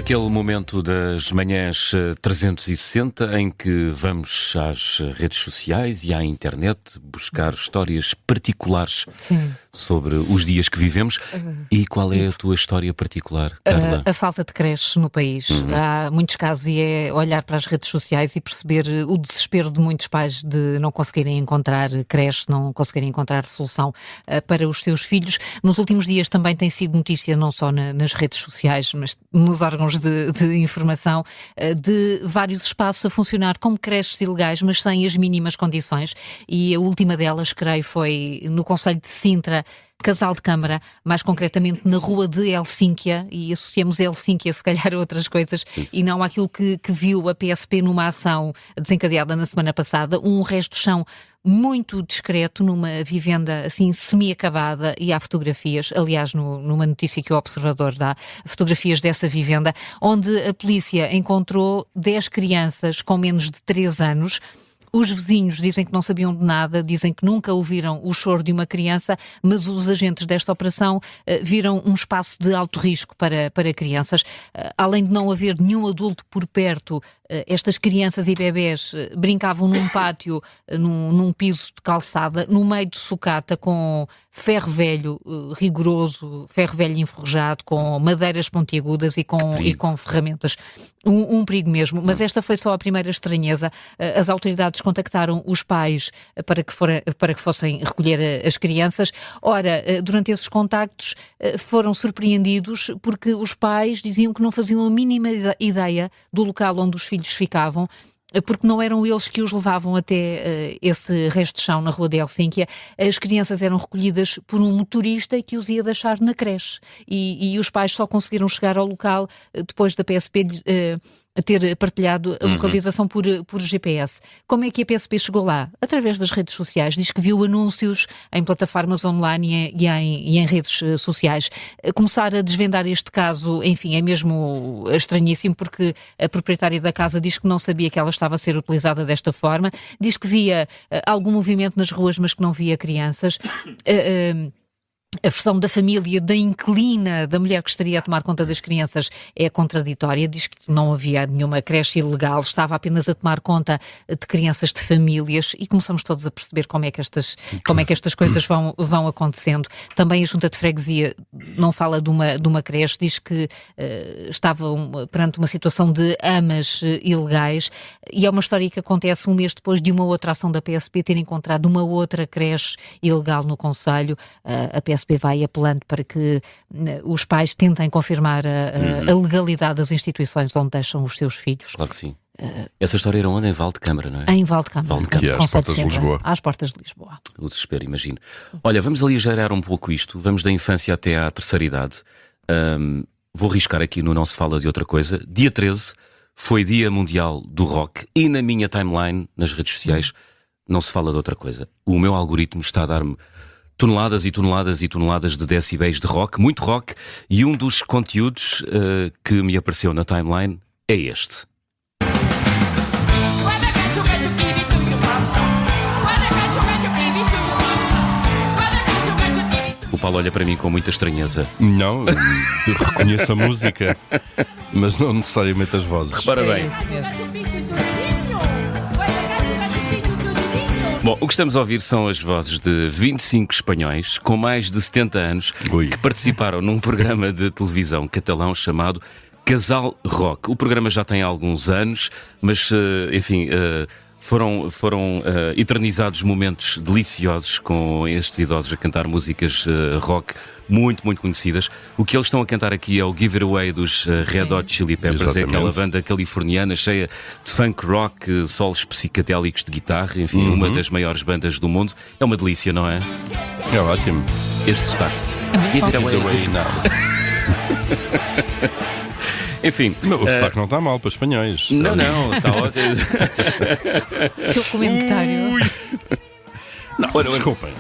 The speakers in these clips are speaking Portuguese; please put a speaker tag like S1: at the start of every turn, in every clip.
S1: Aquele momento das manhãs 360 em que vamos às redes sociais e à internet buscar histórias particulares sobre os dias que vivemos. E qual é a tua história particular, Carla?
S2: A falta de creches no país. Há muitos casos e é olhar para as redes sociais e perceber o desespero de muitos pais de não conseguirem encontrar creche, não conseguirem encontrar solução para os seus filhos. Nos últimos dias também tem sido notícia, não só nas redes sociais, mas nos órgãos de informação, de vários espaços a funcionar como creches ilegais, mas sem as mínimas condições. E a última delas, creio, foi no concelho de Sintra, Casal de Câmara, mais concretamente na rua de Helsínquia, e associamos Helsínquia se calhar a outras coisas, e não àquilo que viu a PSP numa ação desencadeada na semana passada, um resto de chão muito discreto numa vivenda assim semi-acabada, e há fotografias, aliás numa notícia que o Observador dá, fotografias dessa vivenda, onde a polícia encontrou 10 crianças com menos de 3 anos. Os vizinhos dizem que não sabiam de nada, dizem que nunca ouviram o choro de uma criança, mas os agentes desta operação viram um espaço de alto risco para crianças. Além de não haver nenhum adulto por perto, estas crianças e bebés brincavam num pátio, num piso de calçada, no meio de sucata, com ferro velho rigoroso, ferro velho enferrujado, com madeiras pontiagudas e com ferramentas. Um perigo mesmo, mas esta foi só a primeira estranheza. As autoridades contactaram os pais para que fossem recolher as crianças. Ora, durante esses contactos foram surpreendidos porque os pais diziam que não faziam a mínima ideia do local onde os filhos ficavam, porque não eram eles que os levavam até esse resto de chão na rua de Helsínquia. As crianças eram recolhidas por um motorista que os ia deixar na creche. E os pais só conseguiram chegar ao local depois da PSP ter partilhado a localização por GPS. Como é que a PSP chegou lá? Através das redes sociais. Diz que viu anúncios em plataformas online e em redes sociais. Começar a desvendar este caso, enfim, é mesmo estranhíssimo, porque a proprietária da casa diz que não sabia que ela estava a ser utilizada desta forma. Diz que via algum movimento nas ruas, mas que não via crianças. A versão da família, da inquilina, da mulher que estaria a tomar conta das crianças, é contraditória. Diz que não havia nenhuma creche ilegal, estava apenas a tomar conta de crianças de famílias, e começamos todos a perceber como é que estas coisas vão acontecendo. Também a Junta de Freguesia não fala de uma creche, diz que estavam perante uma situação de amas ilegais, e é uma história que acontece um mês depois de uma outra ação da PSP ter encontrado uma outra creche ilegal no concelho. A PSP vai apelando para que os pais tentem confirmar a legalidade das instituições onde deixam os seus filhos.
S1: Claro que sim. Essa história era onde? Em Valdecâmara, não é?
S2: Em Valdecâmara.
S3: E às portas de Lisboa.
S2: Às portas de Lisboa.
S1: O desespero, imagino. Olha, vamos aligerar um pouco isto. Vamos da infância até à terceira idade. Vou arriscar aqui no Não Se Fala de Outra Coisa. Dia 13 foi Dia Mundial do Rock, e na minha timeline, nas redes sociais, não se fala de outra coisa. O meu algoritmo está a dar-me toneladas e toneladas e toneladas de decibéis de rock, muito rock, e um dos conteúdos que me apareceu na timeline é este. O Paulo olha para mim com muita estranheza.
S3: Não, eu reconheço a música, mas não necessariamente as vozes.
S1: Repara bem. Bom, o que estamos a ouvir são as vozes de 25 espanhóis com mais de 70 anos que participaram num programa de televisão catalão chamado Casal Rock. O programa já tem alguns anos, mas, enfim, foram eternizados momentos deliciosos com estes idosos a cantar músicas rock muito, muito conhecidas. O que eles estão a cantar aqui é o Give It Away dos Red Hot Chili Peppers. Exatamente. É aquela banda californiana cheia de funk rock, solos psicadélicos de guitarra, enfim, uma das maiores bandas do mundo. É uma delícia, não é?
S3: É ótimo.
S1: Este sotaque. Give It Away now. Enfim,
S3: o sotaque não está mal para espanhóis.
S1: Não, está ótimo.
S2: O teu comentário.
S3: Desculpem,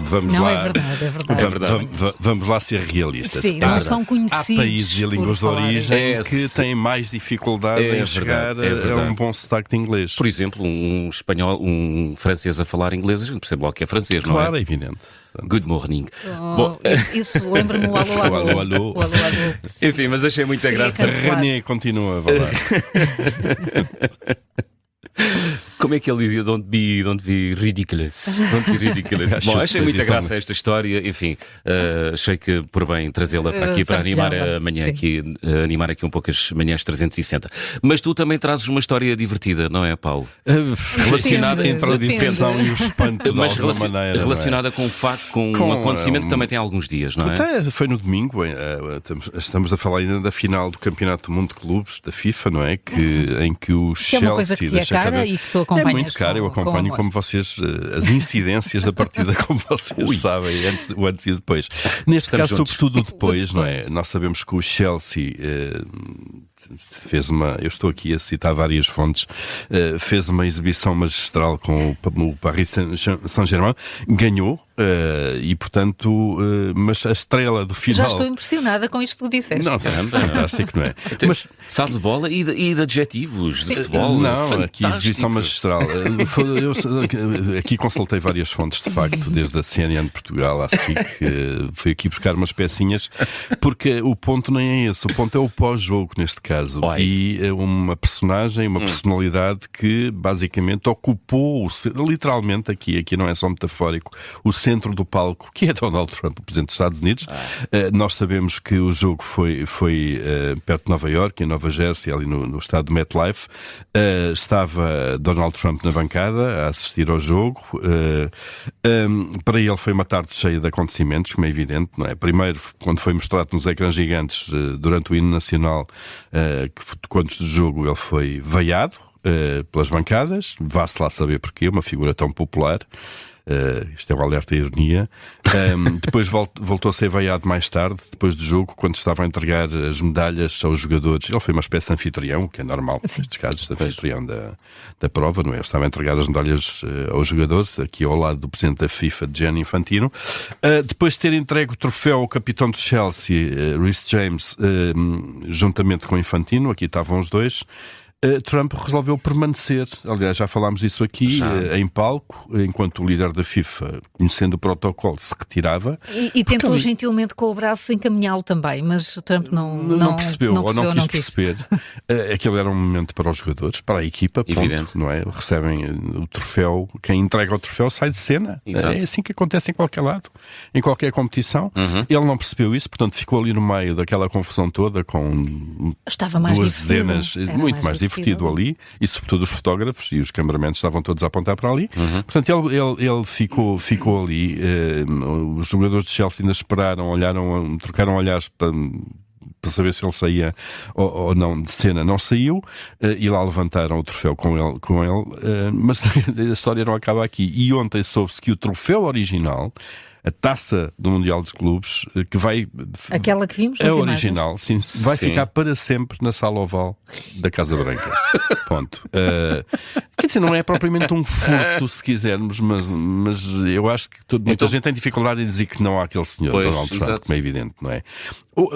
S3: vamos
S2: Não,
S3: lá.
S2: é verdade, é verdade.
S1: É verdade.
S3: Vamos lá ser realistas.
S2: Sim, não são conhecidos.
S3: Há países e
S2: por
S3: línguas de
S2: falar.
S3: origem que têm mais dificuldade em chegar a um bom sotaque de inglês.
S1: Por exemplo, um espanhol, um francês a falar inglês, a gente percebe logo que é francês,
S3: Claro,
S1: não é?
S3: é evidente.
S1: Good morning.
S2: Oh, isso lembra-me o alô, alô.
S3: O alô.
S2: O alô, alô.
S1: Enfim, mas achei muita
S2: Seria
S1: graça.
S2: cancelado.
S3: René continua a falar.
S1: Como é que ele dizia? Don't be ridiculous. Don't be ridiculous. Bom, achei muita graça esta história. Enfim, achei que por bem trazê-la para aqui para animar a manhã,
S2: Sim.
S1: aqui, animar aqui um pouco as manhãs 360. Mas tu também trazes uma história divertida, não é, Paulo? Relacionada
S2: Depende,
S3: entre a diversão e o espanto de
S1: Mas
S3: alguma maneira.
S1: relacionada com um facto, com
S3: Com,
S1: um acontecimento que também tem alguns dias, não é?
S3: Até foi no domingo, estamos a falar ainda da final do Campeonato do Mundo de Clubes da FIFA, não é? Em que o
S2: Que é uma coisa
S3: Chelsea
S2: que te é
S3: deixa
S2: cara
S3: cada-
S2: e que tu acompanhas.
S3: É muito caro, eu
S2: com
S3: acompanho
S2: amor.
S3: como vocês, as incidências da partida, como vocês sabem, o antes e o depois. Neste
S1: Estamos
S3: caso,
S1: juntos.
S3: sobretudo o depois, não é? Nós sabemos que o Chelsea fez uma. Eu estou aqui a citar várias fontes. Fez uma exibição magistral com o Paris Saint-Germain, ganhou. E portanto, mas a estrela do final.
S2: Já estou impressionada com isto que tu disseste.
S3: Não,
S1: Caramba.
S3: fantástico, não é? Mas
S1: Sabe de bola e de adjetivos de
S2: Sim.
S1: futebol.
S3: não,
S1: Fantástico.
S3: aqui exibição magistral. Aqui consultei várias fontes, de facto, desde a CNN de Portugal à SIC, fui aqui buscar umas pecinhas, porque o ponto nem é esse, o ponto é o pós-jogo, neste caso.
S1: Oi.
S3: E uma personagem, uma personalidade que basicamente ocupou, literalmente aqui não é só metafórico, o centro do palco, que é Donald Trump, o Presidente dos Estados Unidos. Nós sabemos que o jogo foi perto de Nova Iorque, em Nova Jersey, ali no estado de MetLife. Estava Donald Trump na bancada a assistir ao jogo. Para ele foi uma tarde cheia de acontecimentos, como é evidente, não é? Primeiro, quando foi mostrado nos ecrãs gigantes durante o hino nacional, antes do jogo, ele foi vaiado pelas bancadas. Vá-se lá saber porquê, uma figura tão popular. Isto é um alerta à ironia. Depois voltou a ser vaiado mais tarde, depois do jogo, quando estava a entregar as medalhas aos jogadores. Ele foi uma espécie de anfitrião, o que é normal nestes casos, de anfitrião da prova, não é? Ele estava a entregar as medalhas aos jogadores, aqui ao lado do presidente da FIFA, Gianni Infantino. Depois de ter entregue o troféu ao capitão do Chelsea, Reece James, juntamente com Infantino, aqui estavam os dois. Trump resolveu permanecer, aliás já falámos disso aqui, em palco, enquanto o líder da FIFA, conhecendo o protocolo, se retirava.
S2: E tentou gentilmente com o braço encaminhá-lo também, mas Trump não
S3: percebeu, ou não quis
S2: quis.
S3: perceber. Aquele era um momento para os jogadores, para a equipa, ponto,
S1: Evidente.
S3: não é? Recebem o troféu, quem entrega o troféu sai de cena.
S1: Exato.
S3: É assim que acontece em qualquer lado, em qualquer competição. Ele não percebeu isso, portanto ficou ali no meio daquela confusão toda, com
S2: Estava mais
S3: duas
S2: divertido.
S3: dezenas,
S2: Era
S3: muito mais divertido ali, e sobretudo os fotógrafos e os cameramentos estavam todos a apontar para ali. Portanto, ele ficou ali. Os jogadores de Chelsea ainda esperaram, trocaram olhares para saber se ele saía ou não de cena. Não saiu, e lá levantaram o troféu com ele, mas a história não acaba aqui. E ontem soube-se que o troféu original, a taça do Mundial dos Clubes, que vai...
S2: Aquela que vimos nas
S3: É
S2: imagens.
S3: original, sim, vai
S1: Sim.
S3: ficar para sempre na sala oval da Casa Branca. Ponto. Quer dizer, não é propriamente um furto, se quisermos, mas eu acho que muita
S1: Então-
S3: gente tem dificuldade em dizer que não há aquele senhor,
S1: Pois,
S3: Donald Trump,
S1: exato.
S3: como é evidente, não é?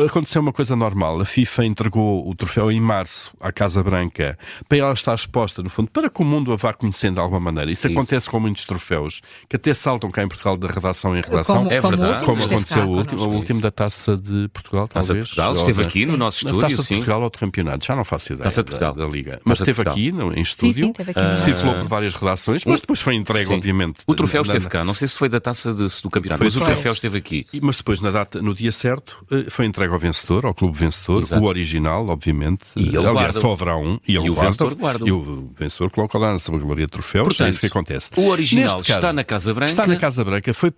S3: Aconteceu uma coisa normal. A FIFA entregou o troféu em março à Casa Branca para ela estar exposta, no fundo, para que o mundo a vá conhecendo de alguma maneira. Isso acontece com muitos troféus que até saltam cá em Portugal de redação em redação.
S2: Como,
S1: É
S2: como
S1: verdade.
S2: o último
S3: Como
S2: que esteve
S3: aconteceu
S2: cá
S3: o
S2: connosco.
S3: último da Taça de Portugal,
S1: Taça de
S3: talvez.
S1: Portugal, esteve aqui no nosso
S3: Na
S1: estúdio,
S3: Taça de
S1: sim.
S3: Portugal ou de campeonato, já não faço ideia.
S1: Taça de Portugal.
S3: Da Liga.
S1: Taça
S3: Mas
S1: de
S3: esteve
S1: Portugal.
S3: aqui em
S2: Sim,
S3: estúdio.
S2: sim, esteve aqui.
S3: Circulou por várias redações, mas depois foi entregue,
S1: Sim.
S3: obviamente.
S1: O troféu esteve cá, não sei se foi da taça do campeonato, mas o troféu esteve aqui.
S3: Mas depois, no dia certo, foi entregue ao vencedor, ao clube vencedor,
S1: Exato.
S3: o original, obviamente.
S1: E ele
S3: Aliás,
S1: guarda-o.
S3: só haverá um. E
S1: o vencedor guarda-o.
S3: E o vencedor coloca lá na sua galeria de troféus.
S1: Portanto,
S3: é isso que acontece.
S1: o original
S3: Neste
S1: está na Casa Branca.
S3: Está na Casa Branca. Foi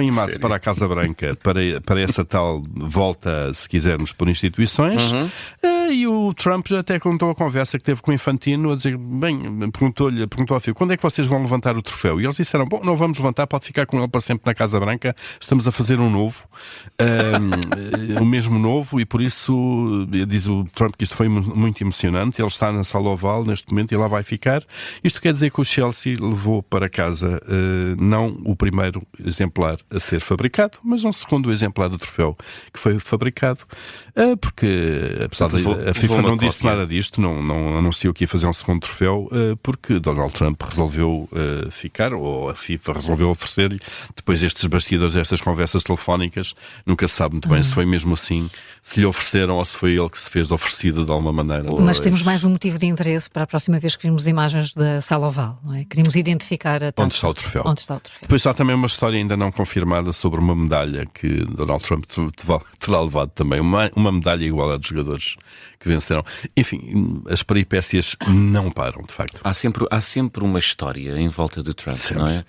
S3: em março para a Casa Branca, para essa tal volta, se quisermos, por instituições. E o Trump até contou a conversa que teve com o Infantino, a dizer, perguntou ao filho, quando é que vocês vão levantar o troféu? E eles disseram, bom, não vamos levantar, pode ficar com ele para sempre na Casa Branca, estamos a fazer um novo, o mesmo novo, e por isso, diz o Trump que isto foi muito emocionante, ele está na Sala Oval neste momento e lá vai ficar. Isto quer dizer que o Chelsea levou para casa não o primeiro exemplar a ser fabricado, mas um segundo exemplar do troféu que foi fabricado, porque apesar de a FIFA não disse nada disto, não anunciou que ia fazer um segundo troféu, porque Donald Trump resolveu ficar, ou a FIFA resolveu oferecer-lhe, depois destes bastidores, destas conversas telefónicas, nunca se sabe muito bem se foi mesmo assim, se lhe ofereceram ou se foi ele que se fez oferecido de alguma maneira.
S2: Mas temos mais um motivo de interesse para a próxima vez que virmos imagens da Sala Oval, não é? Queremos identificar
S3: onde está o troféu.
S2: Onde está o troféu.
S3: Depois há também uma história ainda não confirmada sobre uma medalha que Donald Trump terá levado também, uma medalha igual à dos jogadores que venceram. Enfim, as peripécias não param, de facto.
S1: Há sempre uma história em volta de Trump,
S3: Sempre.
S1: não é?